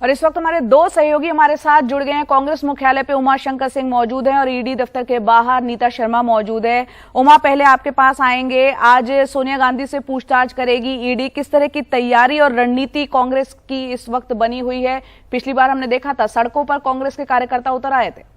और इस वक्त हमारे दो सहयोगी हमारे साथ जुड़ गए हैं। कांग्रेस मुख्यालय पे उमाशंकर सिंह मौजूद हैं और ईडी दफ्तर के बाहर नीता शर्मा मौजूद है। उमा, पहले आपके पास आएंगे। आज सोनिया गांधी से पूछताछ करेगी ईडी। किस तरह की तैयारी और रणनीति कांग्रेस की इस वक्त बनी हुई है? पिछली बार हमने देखा था सड़कों पर कांग्रेस के कार्यकर्ता उतर आए थे।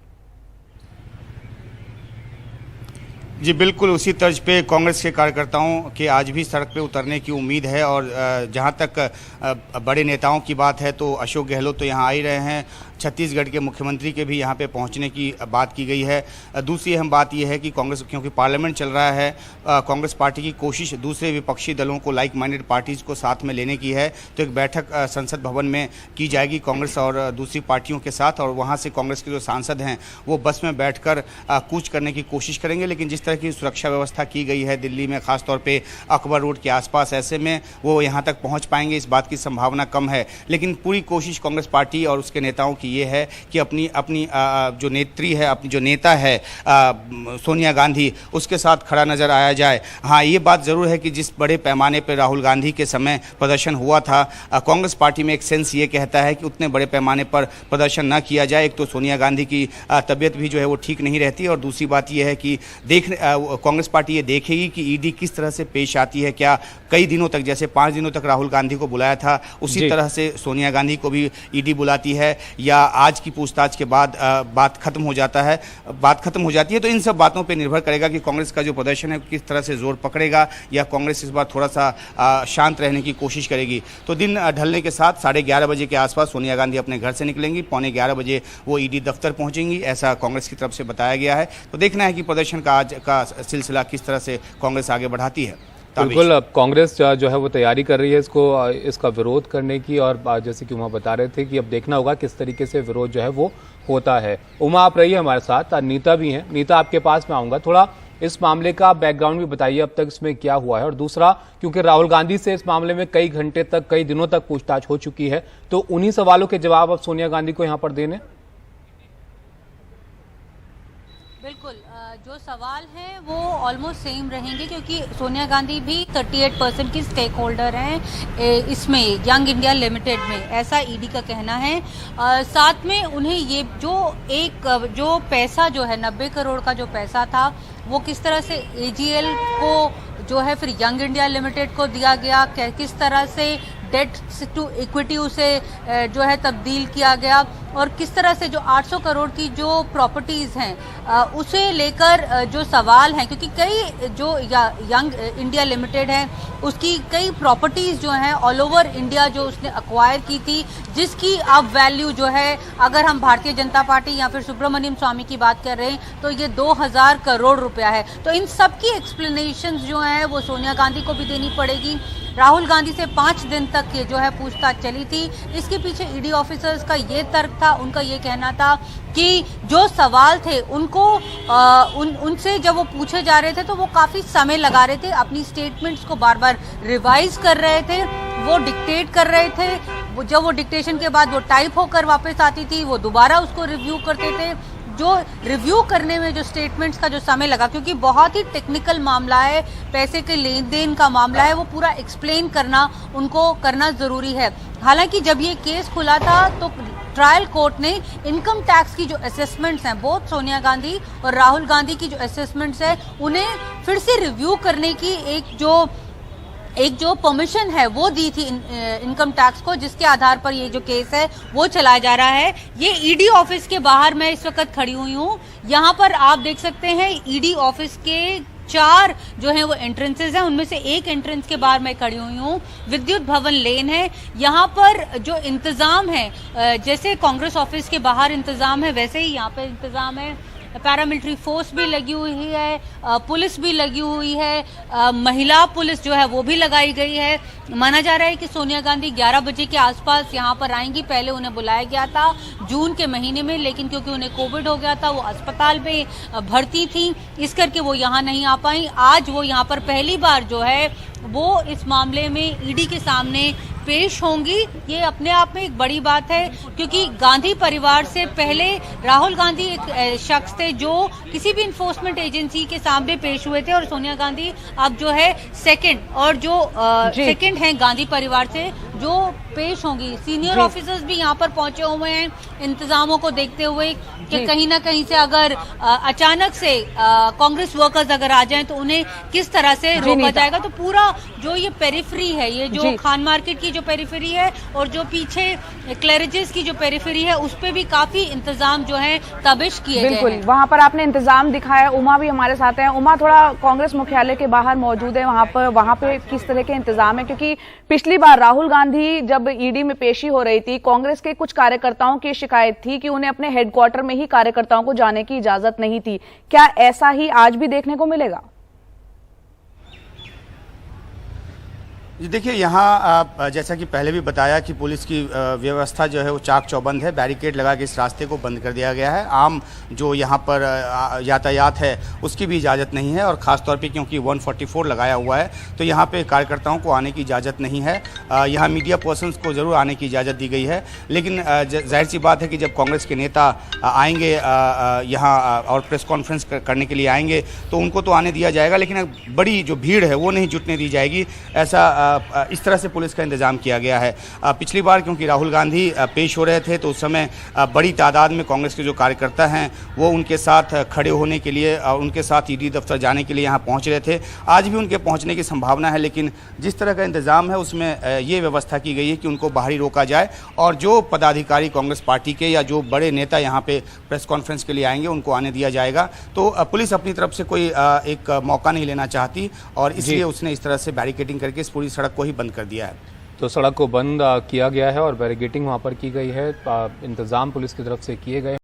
जी बिल्कुल, उसी तर्ज पे कांग्रेस के कार्यकर्ताओं के आज भी सड़क पे उतरने की उम्मीद है। और जहां तक बड़े नेताओं की बात है तो अशोक गहलोत तो यहां आ ही रहे हैं। छत्तीसगढ़ के मुख्यमंत्री के भी यहां पे पहुंचने की बात की गई है। दूसरी अहम बात यह है कि कांग्रेस, क्योंकि पार्लियामेंट चल रहा है, कांग्रेस पार्टी की कोशिश दूसरे विपक्षी दलों को, लाइक माइंडेड पार्टीज़ को साथ में लेने की है। तो एक बैठक संसद भवन में की जाएगी कांग्रेस और दूसरी पार्टियों के साथ, और वहाँ से कांग्रेस के जो सांसद हैं वो बस में बैठकर कूच करने की कोशिश करेंगे। लेकिन जिस तरह की सुरक्षा व्यवस्था की गई है दिल्ली में, खासतौर पे अकबर रोड के आसपास, ऐसे में वो यहाँ तक पहुँच पाएंगे इस बात की संभावना कम है। लेकिन पूरी कोशिश कांग्रेस पार्टी और उसके नेताओं की ये है कि अपनी जो नेत्री है, अपनी जो नेता है सोनिया गांधी, उसके साथ खड़ा नजर आया जाए। हाँ, ये बात ज़रूर है कि जिस बड़े पैमाने पर राहुल गांधी के समय प्रदर्शन हुआ था, कांग्रेस पार्टी में एक सेंस ये कहता है कि उतने बड़े पैमाने पर प्रदर्शन न किया जाए। एक तो सोनिया गांधी की तबीयत भी जो है वो ठीक नहीं रहती, और दूसरी बात यह है कि कांग्रेस पार्टी ये देखेगी कि ईडी किस तरह से पेश आती है। क्या कई दिनों तक, जैसे 5 दिनों तक राहुल गांधी को बुलाया था, उसी तरह से सोनिया गांधी को भी ईडी बुलाती है, या आज की पूछताछ के बाद बात खत्म हो जाती है। तो इन सब बातों पे निर्भर करेगा कि कांग्रेस का जो प्रदर्शन है किस तरह से जोर पकड़ेगा, या कांग्रेस इस बार थोड़ा सा शांत रहने की कोशिश करेगी। तो दिन ढलने के साथ 11:30 बजे के आसपास सोनिया गांधी अपने घर से निकलेंगी, 11:15 बजे वो ईडी दफ्तर पहुंचेंगी, ऐसा कांग्रेस की तरफ से बताया गया है। तो देखना है कि प्रदर्शन का आज का सिलसिला किस तरह से कांग्रेस आगे बढ़ाती है। बिल्कुल, अब कांग्रेस जो है वो तैयारी कर रही है इसका विरोध करने की, और जैसे कि उमा बता रहे थे कि अब देखना होगा किस तरीके से विरोध जो है वो होता है। उमा, आप रहिए हमारे साथ, नीता भी हैं। नीता, आपके पास मैं आऊंगा, थोड़ा इस मामले का बैकग्राउंड भी बताइए, अब तक इसमें क्या हुआ है। और दूसरा, क्योंकि राहुल गांधी से इस मामले में कई घंटे तक, कई दिनों तक पूछताछ हो चुकी है, तो उन्हीं सवालों के जवाब अब सोनिया गांधी को यहाँ पर देने। बिल्कुल, जो सवाल हैं वो ऑलमोस्ट सेम रहेंगे, क्योंकि सोनिया गांधी भी 38% की स्टेक होल्डर हैं इसमें, यंग इंडिया लिमिटेड में, ऐसा ईडी का कहना है। साथ में उन्हें ये जो पैसा जो है 90 करोड़ का जो पैसा था, वो किस तरह से एजीएल को जो है फिर यंग इंडिया लिमिटेड को दिया गया, किस तरह से डेट टू इक्विटी उसे जो है तब्दील किया गया, और किस तरह से जो 800 करोड़ की जो प्रॉपर्टीज़ हैं उसे लेकर जो सवाल हैं, क्योंकि कई जो यंग इंडिया लिमिटेड है उसकी कई प्रॉपर्टीज़ जो हैं ऑल ओवर इंडिया जो उसने अक्वायर की थी, जिसकी अब वैल्यू जो है, अगर हम भारतीय जनता पार्टी या फिर सुब्रमण्यम स्वामी की बात कर रहे हैं तो ये 2000 करोड़ रुपया है। तो इन सब की एक्सप्लेनेशंस जो हैं वो सोनिया गांधी को भी देनी पड़ेगी। राहुल गांधी से 5 दिन तक ये जो है पूछताछ चली थी। इसके पीछे ईडी ऑफिसर्स का ये तर्क था, उनका ये कहना था कि जो सवाल थे उनको उनसे जब वो पूछे जा रहे थे तो वो काफ़ी समय लगा रहे थे, अपनी स्टेटमेंट्स को बार बार रिवाइज कर रहे थे, वो डिक्टेट कर रहे थे। जब वो डिक्टेशन के बाद वो टाइप होकर वापस आती थी, वो दोबारा उसको रिव्यू करते थे। जो रिव्यू करने में जो स्टेटमेंट्स का जो समय लगा, क्योंकि बहुत ही टेक्निकल मामला है, पैसे के लेन देन का मामला है, वो पूरा एक्सप्लेन करना उनको करना ज़रूरी है। हालांकि जब ये केस खुला था तो ट्रायल कोर्ट ने इनकम टैक्स की जो असेसमेंट्स हैं, बोथ सोनिया गांधी और राहुल गांधी की जो असेसमेंट्स हैं, उन्हें फिर से रिव्यू करने की एक जो परमिशन है वो दी थी इनकम टैक्स को, जिसके आधार पर ये जो केस है वो चलाया जा रहा है। ये ईडी ऑफिस के बाहर मैं इस वक्त खड़ी हुई हूँ। यहाँ पर आप देख सकते हैं ईडी ऑफिस के 4 जो है वो एंट्रेंसेज हैं, उनमें से एक एंट्रेंस के बाहर मैं खड़ी हुई हूँ। विद्युत भवन लेन है। यहाँ पर जो इंतजाम है, जैसे कांग्रेस ऑफिस के बाहर इंतजाम है, वैसे ही यहाँ पे इंतजाम है। पैरामिलिट्री फोर्स भी लगी हुई है, पुलिस भी लगी हुई है, महिला पुलिस जो है वो भी लगाई गई है। माना जा रहा है कि सोनिया गांधी 11 बजे के आसपास यहाँ पर आएंगी। पहले उन्हें बुलाया गया था जून के महीने में, लेकिन क्योंकि उन्हें कोविड हो गया था, वो अस्पताल में भर्ती थी, इस करके वो यहाँ नहीं आ पाई। आज वो यहाँ पर पहली बार जो है वो इस मामले में ईडी के सामने पेश होंगी। ये अपने आप में एक बड़ी बात है, क्योंकि गांधी परिवार से पहले राहुल गांधी एक शख्स थे जो किसी भी इन्फोर्समेंट एजेंसी के सामने पेश हुए थे, और सोनिया गांधी अब जो है सेकंड, और जो सेकंड हैं गांधी परिवार से जो पेश होंगी। सीनियर जी। ऑफिसर्स भी यहाँ पर पहुंचे हुए हैं इंतजामों को देखते हुए कि जी। कहीं ना कहीं से अगर अचानक से कांग्रेस वर्कर्स अगर आ जाएं तो उन्हें किस तरह से जी, रोका नीता। जाएगा। तो पूरा जो ये पेरिफेरी है, ये जो जी। खान मार्केट की जो पेरिफेरी है और जो पीछे क्लैरिजेस की जो पेरिफेरी है, उस पे भी काफी इंतजाम जो है तबिश किए गए बिल्कुल, हैं। वहां पर आपने इंतजाम दिखाया। उमा भी हमारे साथ है। उमा, थोड़ा कांग्रेस मुख्यालय के बाहर मौजूद है, वहां पे किस तरह के इंतजाम है? क्योंकि पिछली बार राहुल गांधी जब ईडी में पेशी हो रही थी, कांग्रेस के कुछ कार्यकर्ताओं की शिकायत थी कि उन्हें अपने हेडक्वार्टर में ही कार्यकर्ताओं को जाने की इजाजत नहीं थी। क्या ऐसा ही आज भी देखने को मिलेगा? जी देखिए, यहाँ जैसा कि पहले भी बताया कि पुलिस की व्यवस्था जो है वो चाक चौबंद है। बैरिकेड लगा के इस रास्ते को बंद कर दिया गया है। आम जो यहाँ पर यातायात है उसकी भी इजाज़त नहीं है, और ख़ास तौर पे क्योंकि 144 लगाया हुआ है तो यहाँ पे कार्यकर्ताओं को आने की इजाज़त नहीं है। यहाँ मीडिया पर्सन्स को ज़रूर आने की इजाज़त दी गई है, लेकिन जाहिर सी बात है कि जब कांग्रेस के नेता आएंगे यहाँ और प्रेस कॉन्फ्रेंस करने के लिए आएंगे तो उनको तो आने दिया जाएगा, लेकिन बड़ी जो भीड़ है वो नहीं जुटने दी जाएगी। ऐसा इस तरह से पुलिस का इंतजाम किया गया है। पिछली बार क्योंकि राहुल गांधी पेश हो रहे थे तो उस समय बड़ी तादाद में कांग्रेस के जो कार्यकर्ता हैं वो उनके साथ खड़े होने के लिए और उनके साथ ईडी दफ्तर जाने के लिए यहाँ पहुँच रहे थे। आज भी उनके पहुँचने की संभावना है, लेकिन जिस तरह का इंतजाम है उसमें ये व्यवस्था की गई है कि उनको बाहर ही रोका जाए, और जो पदाधिकारी कांग्रेस पार्टी के या जो बड़े नेता यहाँ पे प्रेस कॉन्फ्रेंस के लिए आएंगे उनको आने दिया जाएगा। तो पुलिस अपनी तरफ से कोई एक मौका नहीं लेना चाहती, और इसलिए उसने इस तरह से बैरिकेडिंग करके इस पूरी सड़क को ही बंद कर दिया है। तो सड़क को बंद किया गया है और बैरिकेडिंग वहाँ पर की गई है। इंतजाम पुलिस की तरफ से किए गए।